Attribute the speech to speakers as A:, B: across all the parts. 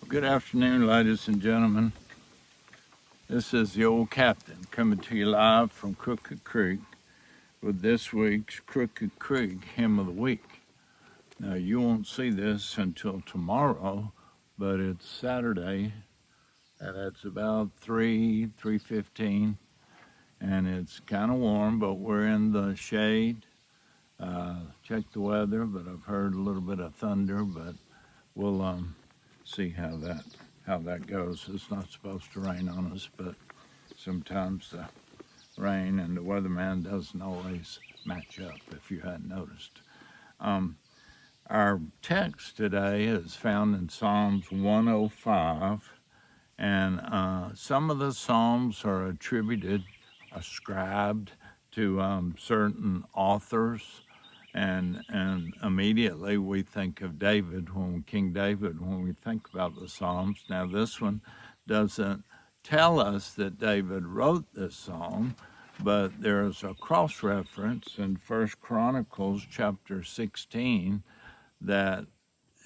A: Good afternoon, ladies and gentlemen. This is the old captain coming to you live from Crooked Creek with this week's Crooked Creek Hymn of the Week. Now, you won't see this until tomorrow, but it's Saturday, and it's about 3:15, and it's kind of warm, but we're in the shade. Check the weather, but I've heard a little bit of thunder, but we'll see how that goes. It's not supposed to rain on us, but sometimes the rain and the weatherman doesn't always match up, if you hadn't noticed. Our text today is found in Psalms 105, and some of the Psalms are ascribed to certain authors. And immediately we think of King David, when we think about the Psalms. Now, this one doesn't tell us that David wrote this song, but there is a cross-reference in 1 Chronicles chapter 16 that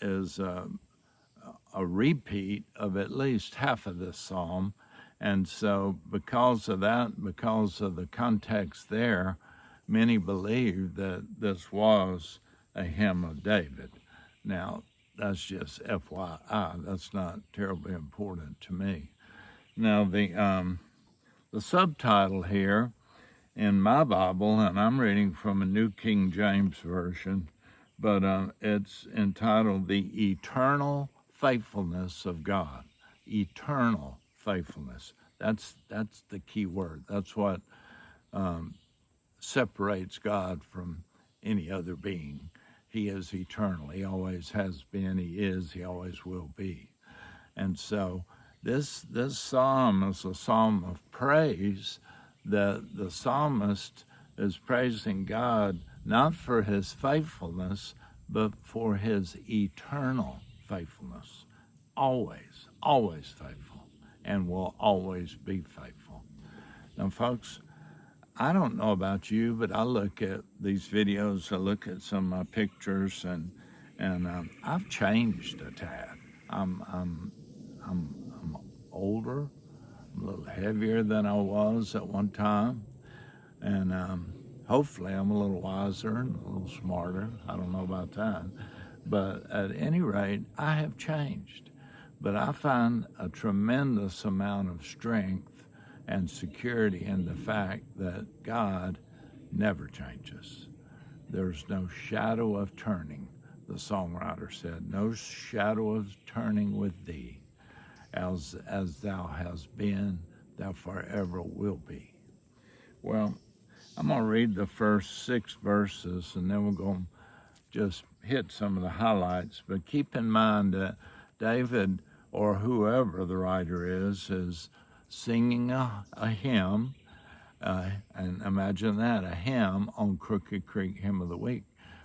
A: is a repeat of at least half of this psalm. And so because of that, because of the context there, many believe that this was a hymn of David. Now, that's just FYI. That's not terribly important to me. Now, the subtitle here in my Bible, and I'm reading from a New King James Version, but it's entitled The Eternal Faithfulness of God. Eternal faithfulness. That's the key word. That's what separates God from any other being. He is eternal. He always has been. He is. He always will be. And so this psalm is a psalm of praise. The psalmist is praising God not for his faithfulness, but for his eternal faithfulness. Always, always faithful, and will always be faithful. Now, folks, I don't know about you, but I look at these videos, I look at some of my pictures, and I've changed a tad. I'm older, I'm a little heavier than I was at one time, and hopefully I'm a little wiser and a little smarter. I don't know about that, but at any rate, I have changed. But I find a tremendous amount of strength and security in the fact that God never changes. There's no shadow of turning, the songwriter said, no shadow of turning with thee. As thou hast been, thou forever will be. Well, I'm going to read the first 6 verses, and then we're going to just hit some of the highlights. But keep in mind that David, or whoever the writer is singing a hymn, and imagine that, a hymn on Crooked Creek Hymn of the Week.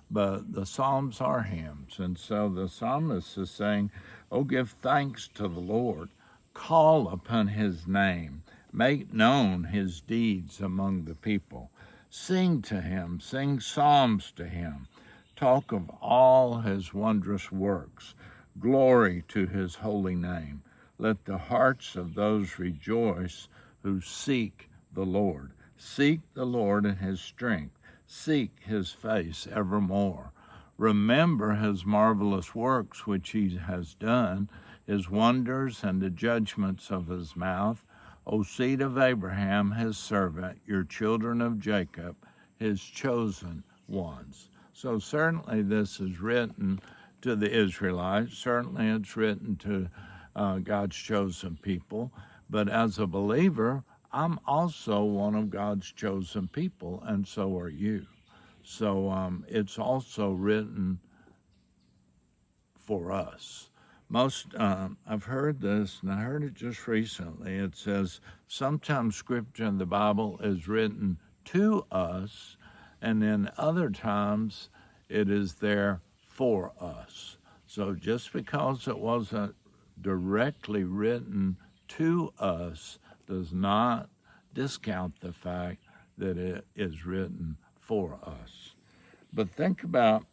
A: But the Psalms are hymns, and so the psalmist is saying, oh, give thanks to the Lord, call upon his name, make known his deeds among the people, sing to him, sing psalms to him, talk of all his wondrous works, glory to his holy name. Let the hearts of those rejoice who seek the Lord. Seek the Lord in his strength. Seek his face evermore. Remember his marvelous works which he has done, his wonders and the judgments of his mouth. O seed of Abraham, his servant, your children of Jacob, his chosen ones. So certainly this is written to the Israelites. Certainly it's written to God's chosen people. But as a believer, I'm also one of God's chosen people, and so are you. So it's also written for us. I've heard this, and I heard it just recently. It says sometimes scripture in the Bible is written to us, and then other times it is there for us. So just because it wasn't directly written to us does not discount the fact that it is written for us. But think about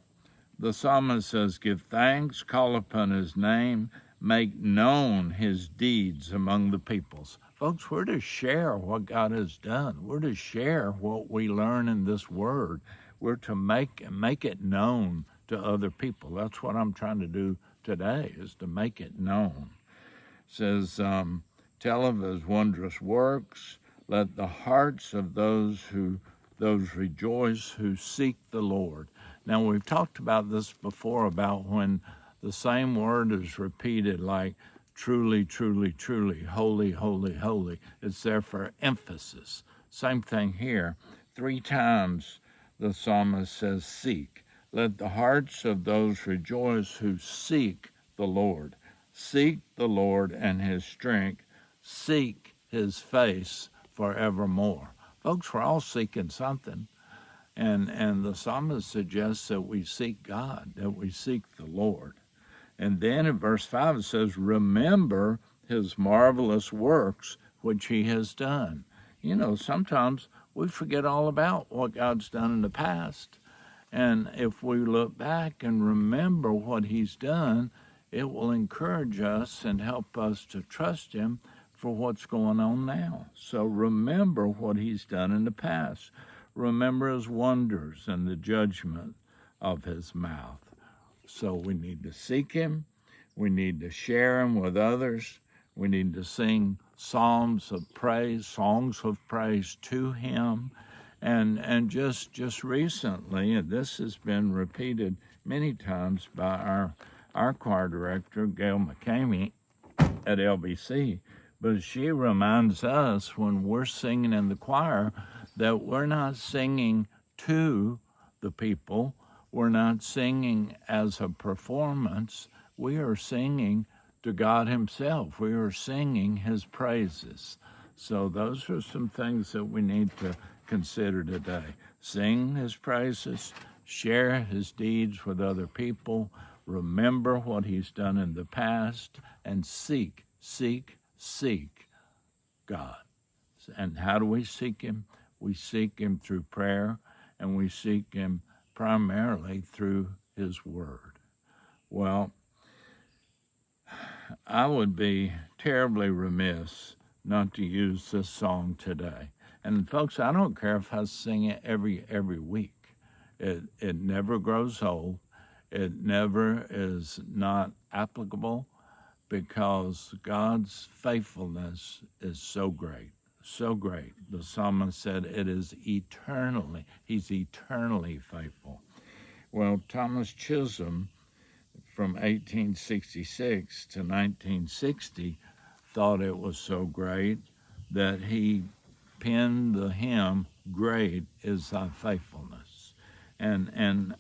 A: the psalmist says, give thanks, call upon his name, make known his deeds among the peoples. Folks, we're to share what God has done. We're to share what we learn in this word. We're to make it known to other people. That's what I'm trying to do today, is to make it known. It says, tell of his wondrous works. Let the hearts of those rejoice who seek the Lord. Now, we've talked about this before, about when the same word is repeated, like truly, truly, truly, holy, holy, holy. It's there for emphasis. Same thing here. 3 times the psalmist says, seek. Let the hearts of those rejoice who seek the Lord. Seek the Lord and his strength. Seek his face forevermore. Folks, we're all seeking something. And the psalmist suggests that we seek God, that we seek the Lord. And then in verse 5 it says, remember his marvelous works which he has done. You know, sometimes we forget all about what God's done in the past. And if we look back and remember what he's done, it will encourage us and help us to trust him for what's going on now. So remember what he's done in the past. Remember his wonders and the judgment of his mouth. So we need to seek him. We need to share him with others. We need to sing psalms of praise, songs of praise to him. And just recently, and this has been repeated many times by our choir director, Gail McCamey at LBC, but she reminds us when we're singing in the choir that we're not singing to the people. We're not singing as a performance. We are singing to God himself. We are singing his praises. So those are some things that we need to consider today. Sing his praises, share his deeds with other people, remember what he's done in the past, and seek God. And how do we seek him? We seek him through prayer, and we seek him primarily through his word. Well, I would be terribly remiss not to use this song today. And folks, I don't care if I sing it every week. It never grows old. It never is not applicable, because God's faithfulness is so great, so great. The psalmist said it is eternally, he's eternally faithful. Well, Thomas Chisholm, from 1866 to 1960, thought it was so great that he penned the hymn, Great is Thy Faithfulness. And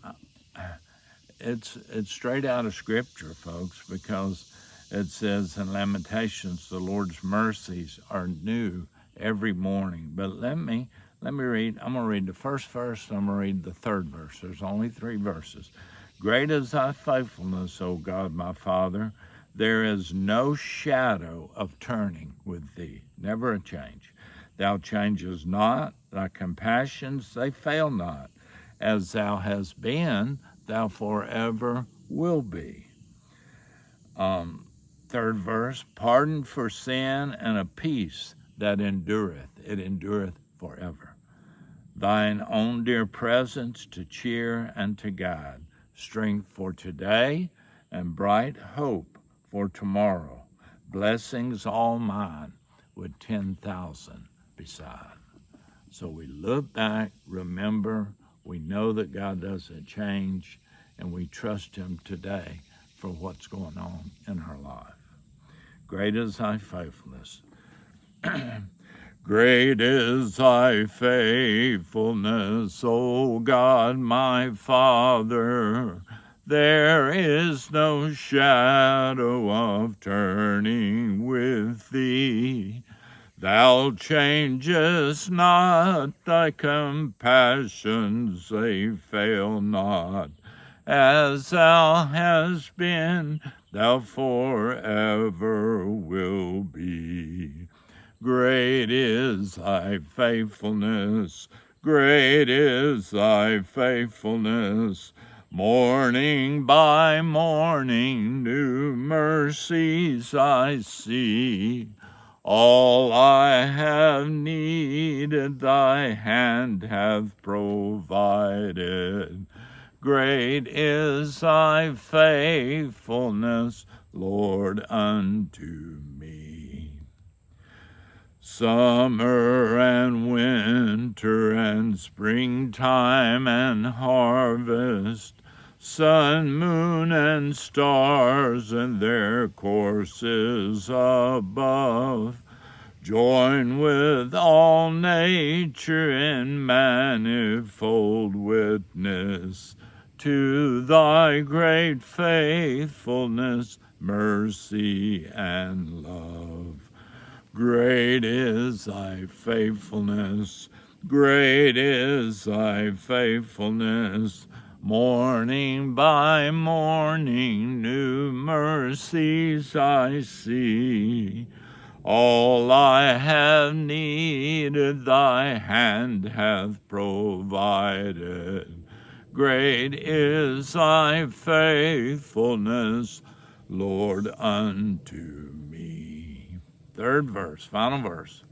A: it's straight out of Scripture, folks, because it says in Lamentations, the Lord's mercies are new every morning. But let me read. I'm going to read the first verse, and I'm going to read the third verse. There's only 3 verses. Great is thy faithfulness, O God, my Father. There is no shadow of turning with thee, never a change. Thou changest not, thy compassions, they fail not. As thou hast been, thou forever will be. Third verse, pardon for sin and a peace that endureth. It endureth forever. Thine own dear presence to cheer and to guide. Strength for today and bright hope for tomorrow. Blessings all mine with 10,000 beside. So we look back, remember, we know that God doesn't change, and we trust him today for what's going on in our life. Great is thy faithfulness. Great is thy faithfulness, O God, my Father. There is no shadow of turning with thee. Thou changest not, thy compassions, they fail not. As thou hast been, thou forever will be. Great is thy faithfulness, great is thy faithfulness. Morning by morning, new mercies I see. All I have needed, thy hand hath provided. Great is thy faithfulness, Lord, unto me. Summer and winter and springtime and harvest, sun, moon, and stars and their courses above, join with all nature in manifold witness to thy great faithfulness, mercy, and love. Great is thy faithfulness, great is thy faithfulness. Morning by morning, new mercies I see. All I have needed, thy hand hath provided. Great is thy faithfulness, Lord, unto me. Third verse, final verse.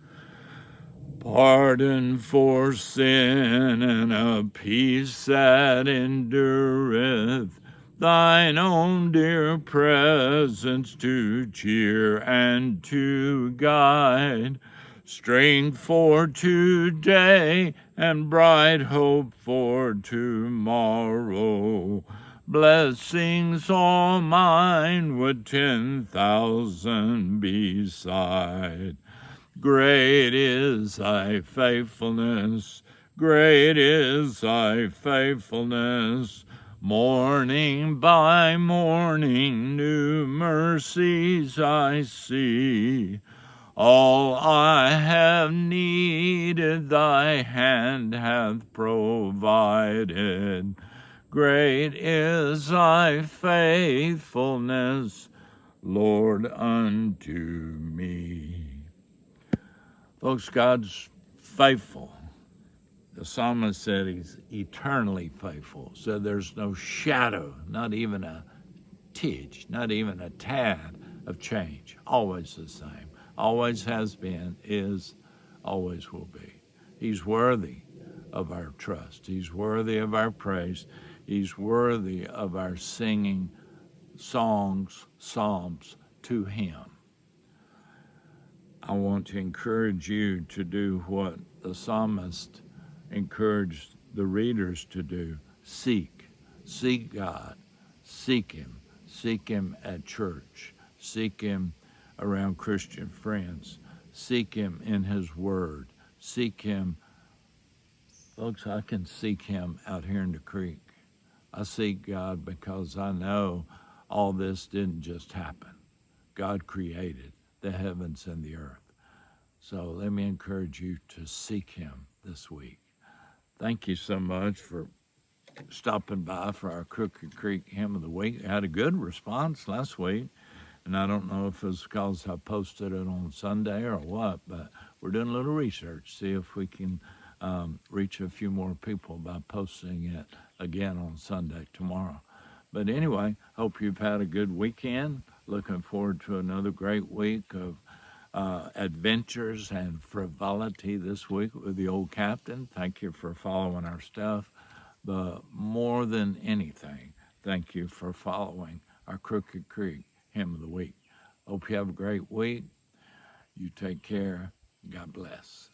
A: Pardon for sin and a peace that endureth, thine own dear presence to cheer and to guide, strength for today and bright hope for tomorrow. Blessings all mine with 10,000 beside. Great is thy faithfulness, great is thy faithfulness. Morning by morning, new mercies I see. All I have needed, thy hand hath provided. Great is thy faithfulness, Lord, unto me. Folks, God's faithful. The psalmist said he's eternally faithful. So there's no shadow, not even a tidge, not even a tad of change. Always the same. Always has been, is, always will be. He's worthy of our trust. He's worthy of our praise. He's worthy of our singing songs, psalms to him. I want to encourage you to do what the psalmist encouraged the readers to do. Seek God, seek him at church, seek him around Christian friends, seek him in his word, seek him. Folks, I can seek him out here in the creek. I seek God because I know all this didn't just happen. God created the heavens and the earth. So let me encourage you to seek him this week. Thank you so much for stopping by for our Crooked Creek Hymn of the Week. I had a good response last week, and I don't know if it's because I posted it on Sunday or what, but we're doing a little research, see if we can reach a few more people by posting it again on Sunday tomorrow. But anyway, hope you've had a good weekend. Looking forward to another great week of adventures and frivolity this week with the old captain. Thank you for following our stuff. But more than anything, thank you for following our Crooked Creek Hymn of the Week. Hope you have a great week. You take care. God bless.